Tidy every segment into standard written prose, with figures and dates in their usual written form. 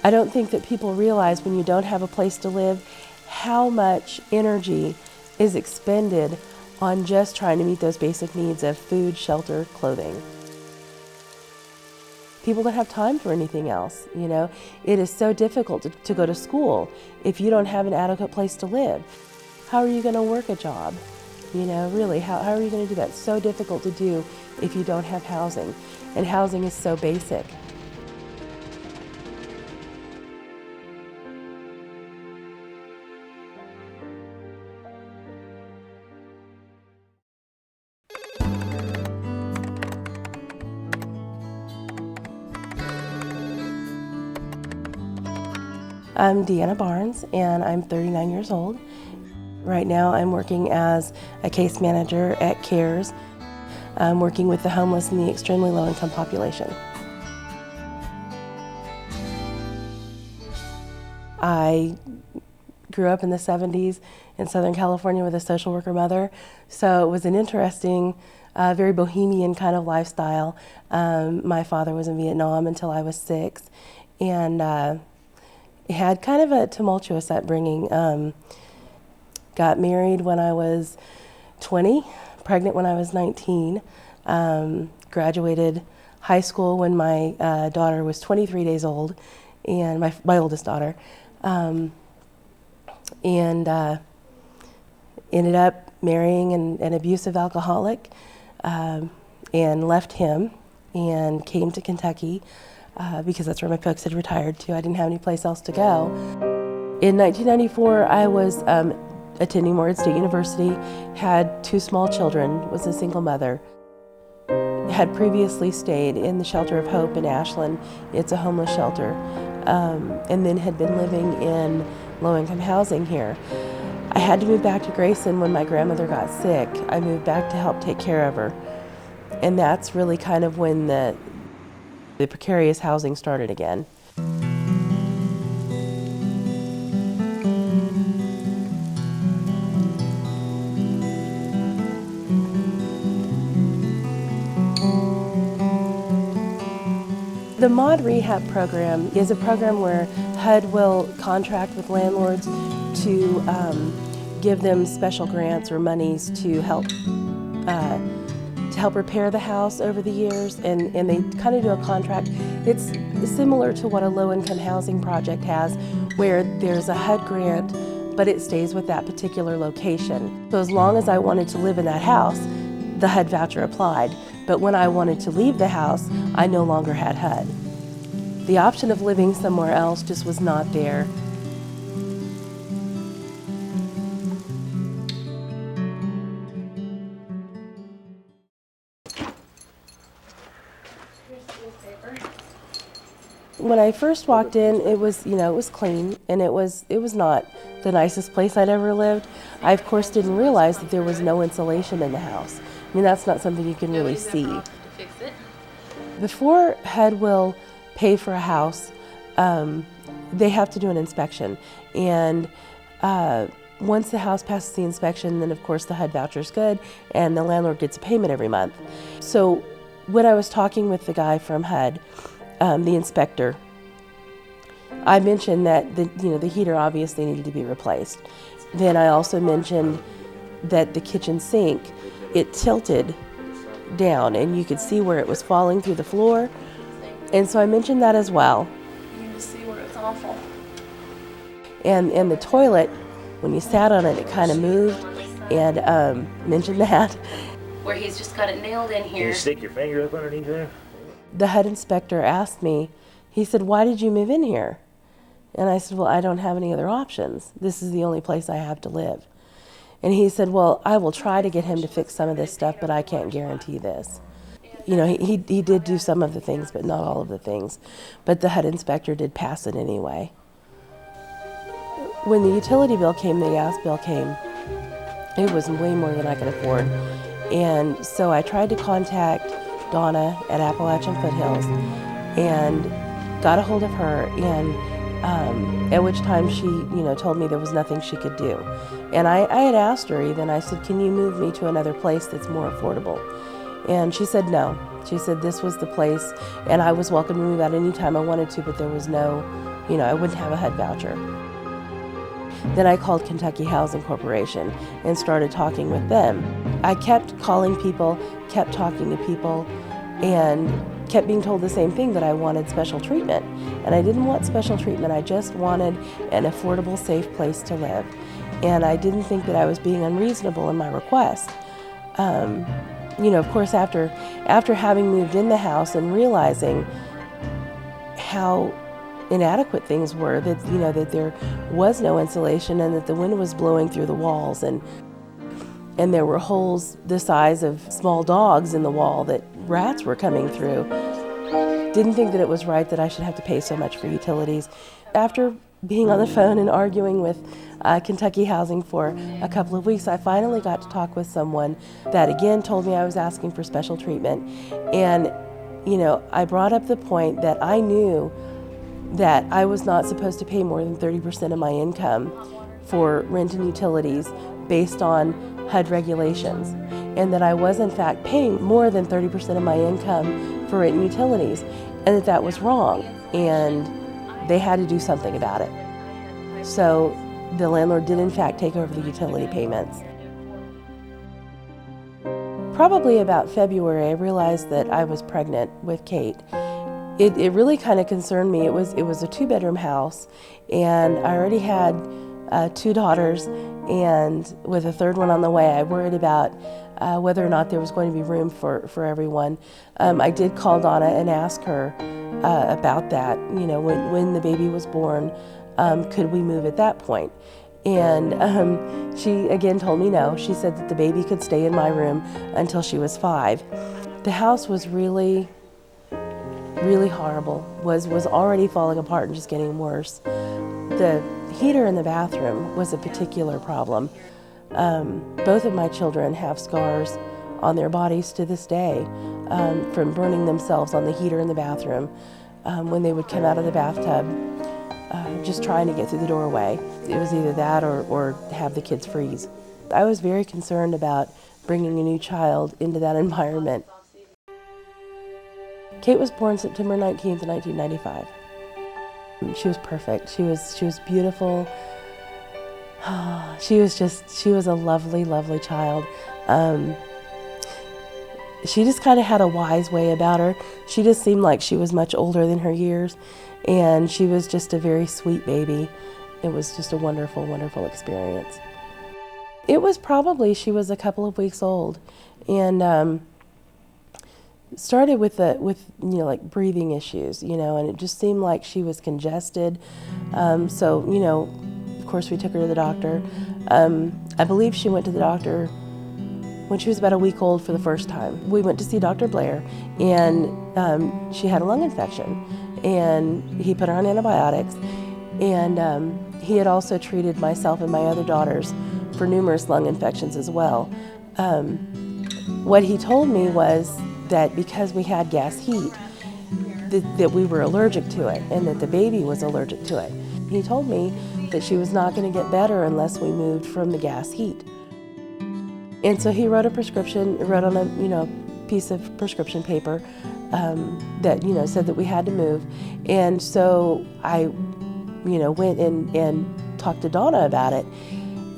I don't think that people realize when you don't have a place to live how much energy is expended on just trying to meet those basic needs of food, shelter, clothing. People don't have time for anything else, you know. It is so difficult to go to school if you don't have an adequate place to live. How are you going to work a job? You know, really, how are you going to do that? It's so difficult to do if you don't have housing, and housing is so basic. I'm Deanna Barnes, and I'm 39 years old. Right now I'm working as a case manager at CARES. I'm working with the homeless and the extremely low-income population. I grew up in the 70s in Southern California with a social worker mother, so it was an interesting, very bohemian kind of lifestyle. My father was in Vietnam until I was 6, and had kind of a tumultuous upbringing. Got married when I was 20, pregnant when I was 19, graduated high school when my daughter was 23 days old, and my oldest daughter, and ended up marrying an abusive alcoholic, and left him and came to Kentucky because that's where my folks had retired to. I didn't have any place else to go. In 1994, I was attending Morehead State University, had 2 small children, was a single mother. Had previously stayed in the Shelter of Hope in Ashland. It's a homeless shelter, and then had been living in low-income housing here. I had to move back to Grayson when my grandmother got sick. I moved back to help take care of her, and that's really kind of when the precarious housing started again. The MOD Rehab program is a program where HUD will contract with landlords to give them special grants or monies to help repair the house over the years, and they kind of do a contract. It's similar to what a low-income housing project has, where there's a HUD grant, but it stays with that particular location. So as long as I wanted to live in that house, the HUD voucher applied. But when I wanted to leave the house, I no longer had HUD. The option of living somewhere else just was not there. When I first walked in, it was, you know, it was clean, and it was not the nicest place I'd ever lived. I, of course, didn't realize that there was no insulation in the house. I mean, that's not something you can really see. Before HUD will pay for a house, they have to do an inspection. And once the house passes the inspection, then of course the HUD voucher's good, and the landlord gets a payment every month. So when I was talking with the guy from HUD, the inspector, I mentioned that the heater obviously needed to be replaced. Then I also mentioned that the kitchen sink, it tilted down, and you could see where it was falling through the floor. And so I mentioned that as well. You can see where it's awful. And the toilet, when you sat on it, it kind of moved, and mentioned that. Where he's just got it nailed in here. Can you stick your finger up underneath there? The HUD inspector asked me, he said, "Why did you move in here?" And I said, "Well, I don't have any other options. This is the only place I have to live." And he said, "Well, I will try to get him to fix some of this stuff, but I can't guarantee this." You know, he did do some of the things, but not all of the things. But the HUD inspector did pass it anyway. When the utility bill came, the gas bill came, it was way more than I could afford. And so I tried to contact Donna at Appalachian Foothills and got a hold of her, and at which time she, told me there was nothing she could do. And I had asked her even, I said, "Can you move me to another place that's more affordable?" And she said no. She said this was the place, and I was welcome to move out any time I wanted to, but there was no I wouldn't have a HUD voucher. Then I called Kentucky Housing Corporation and started talking with them. I kept calling people, kept talking to people, and kept being told the same thing, that I wanted special treatment. And I didn't want special treatment, I just wanted an affordable, safe place to live. And I didn't think that I was being unreasonable in my request. Of course, after having moved in the house and realizing how inadequate things were, that there was no insulation and that the wind was blowing through the walls, and there were holes the size of small dogs in the wall that rats were coming through. Didn't think that it was right that I should have to pay so much for utilities. After being on the phone and arguing with Kentucky Housing for a couple of weeks, I finally got to talk with someone that again told me I was asking for special treatment. And I brought up the point that I knew that I was not supposed to pay more than 30% of my income for rent and utilities based on HUD regulations, and that I was in fact paying more than 30% of my income for rent and utilities, and that was wrong, and they had to do something about it. So the landlord did in fact take over the utility payments. Probably about February, I realized that I was pregnant with Kate. It really kind of concerned me. It was a 2-bedroom house, and I already had 2 daughters, and with a third one on the way, I worried about whether or not there was going to be room for everyone. I did call Donna and ask her about that. When the baby was born, could we move at that point? And she again told me no. She said that the baby could stay in my room until she was 5. The house was really horrible, was already falling apart and just getting worse. The heater in the bathroom was a particular problem. Both of my children have scars on their bodies to this day from burning themselves on the heater in the bathroom when they would come out of the bathtub just trying to get through the doorway. It was either that or have the kids freeze. I was very concerned about bringing a new child into that environment. Kate was born September 19th, 1995. She was perfect. She was beautiful. She was a lovely, lovely child. She just kind of had a wise way about her. She just seemed like she was much older than her years, and she was just a very sweet baby. It was just a wonderful, wonderful experience. It was probably, she was a couple of weeks old, and started with like breathing issues, and it just seemed like she was congested. So, of course we took her to the doctor. I believe she went to the doctor when she was about a week old for the first time. We went to see Dr. Blair, and she had a lung infection, and he put her on antibiotics, and he had also treated myself and my other daughters for numerous lung infections as well. What he told me was that because we had gas heat, that we were allergic to it, and that the baby was allergic to it. He told me that she was not going to get better unless we moved from the gas heat. And so he wrote a prescription, wrote on a piece of prescription paper that said that we had to move. And so I went and talked to Donna about it,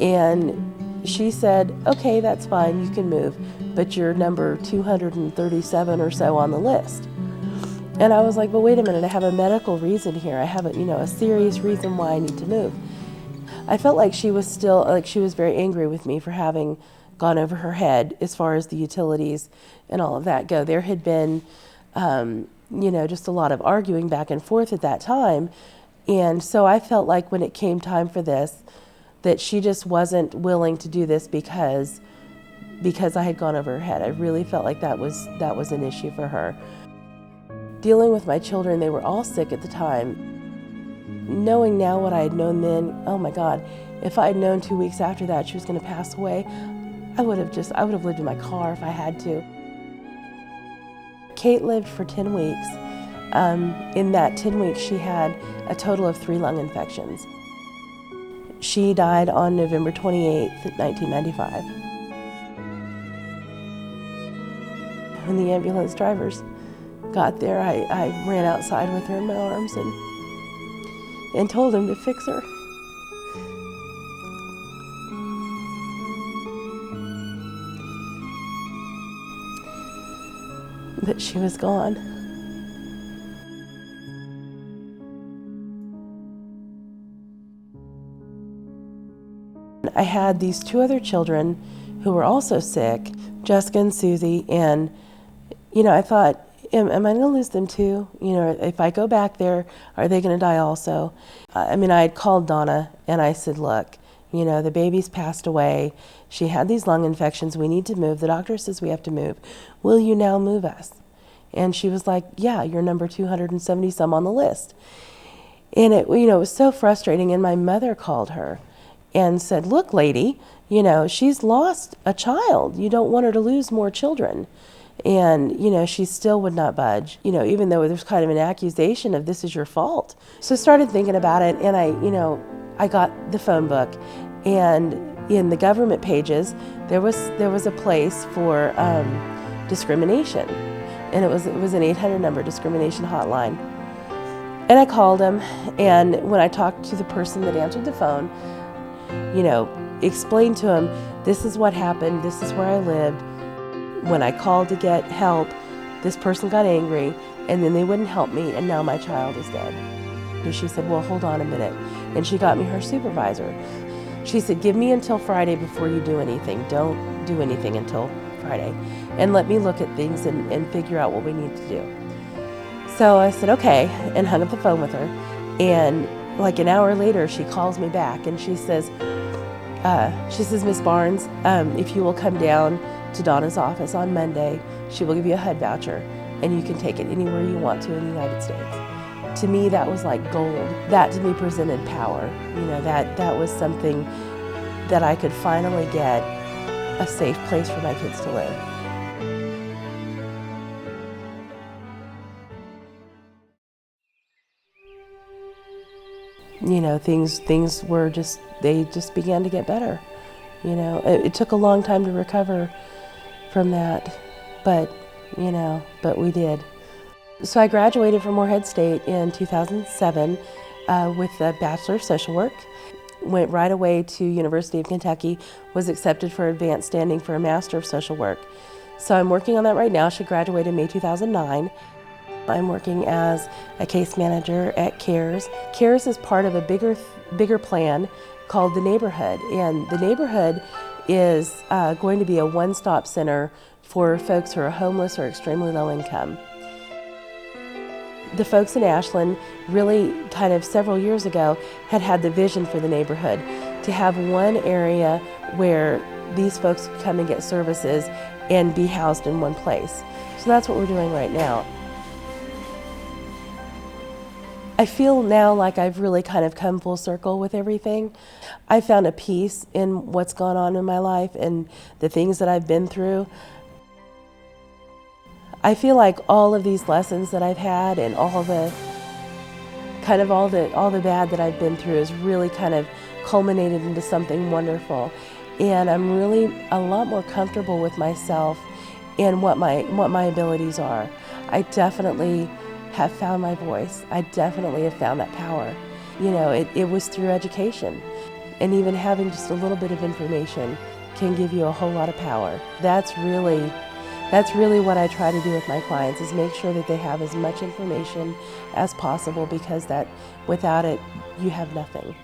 and she said, okay, that's fine, you can move, but you're number 237 or so on the list. And I was like, well, wait a minute, I have a medical reason here. I have a serious reason why I need to move. I felt like she was very angry with me for having gone over her head as far as the utilities and all of that go. There had been, just a lot of arguing back and forth at that time. And so I felt like when it came time for this, that she just wasn't willing to do this because I had gone over her head. I really felt like that was an issue for her. Dealing with my children, they were all sick at the time. Knowing now what I had known then, oh my God, if I had known 2 weeks after that she was going to pass away, I would have lived in my car if I had to. Kate lived for 10 weeks. In that 10 weeks, she had a total of 3 lung infections. She died on November 28th, 1995. When the ambulance drivers got there, I ran outside with her in my arms, and and told him to fix her. But she was gone. I had these two other children who were also sick, Jessica and Susie, and I thought, am I going to lose them too? If I go back there, are they going to die also? I had called Donna and I said, look, the baby's passed away. She had these lung infections. We need to move. The doctor says we have to move. Will you now move us? And she was like, yeah, you're number 270 some on the list. And it was so frustrating. And my mother called her and said, look, lady, she's lost a child. You don't want her to lose more children. And, she still would not budge, even though there's kind of an accusation of this is your fault. So I started thinking about it, and I got the phone book, and in the government pages, there was a place for discrimination, and it was an 800 number discrimination hotline. And I called him, and when I talked to the person that answered the phone, explained to him, this is what happened, this is where I lived. When I called to get help, this person got angry, and then they wouldn't help me, and now my child is dead. And she said, well, hold on a minute. And she got me her supervisor. She said, give me until Friday before you do anything. Don't do anything until Friday. And let me look at things and figure out what we need to do. So I said, okay, and hung up the phone with her. And like an hour later, she calls me back, and she says, Miss Barnes, if you will come down to Donna's office on Monday, she will give you a HUD voucher, and you can take it anywhere you want to in the United States. To me, that was like gold. That to me presented power. That was something that I could finally get a safe place for my kids to live. Things were they just began to get better. It took a long time to recover from that, but we did. So I graduated from Morehead State in 2007 with a Bachelor of Social Work. Went right away to University of Kentucky, was accepted for advanced standing for a Master of Social Work. So I'm working on that right now. She graduated in May 2009. I'm working as a case manager at CARES. CARES is part of a bigger plan called the Neighborhood, and the Neighborhood is going to be a one-stop center for folks who are homeless or extremely low income. The folks in Ashland really kind of several years ago had the vision for the Neighborhood to have one area where these folks could come and get services and be housed in one place. So that's what we're doing right now. I feel now like I've really kind of come full circle with everything. I found a peace in what's gone on in my life and the things that I've been through. I feel like all of these lessons that I've had and all the bad that I've been through has really kind of culminated into something wonderful. And I'm really a lot more comfortable with myself and what my abilities are. I definitely have found my voice. I definitely have found that power. It was through education. And even having just a little bit of information can give you a whole lot of power. That's really what I try to do with my clients, is make sure that they have as much information as possible, because without it, you have nothing.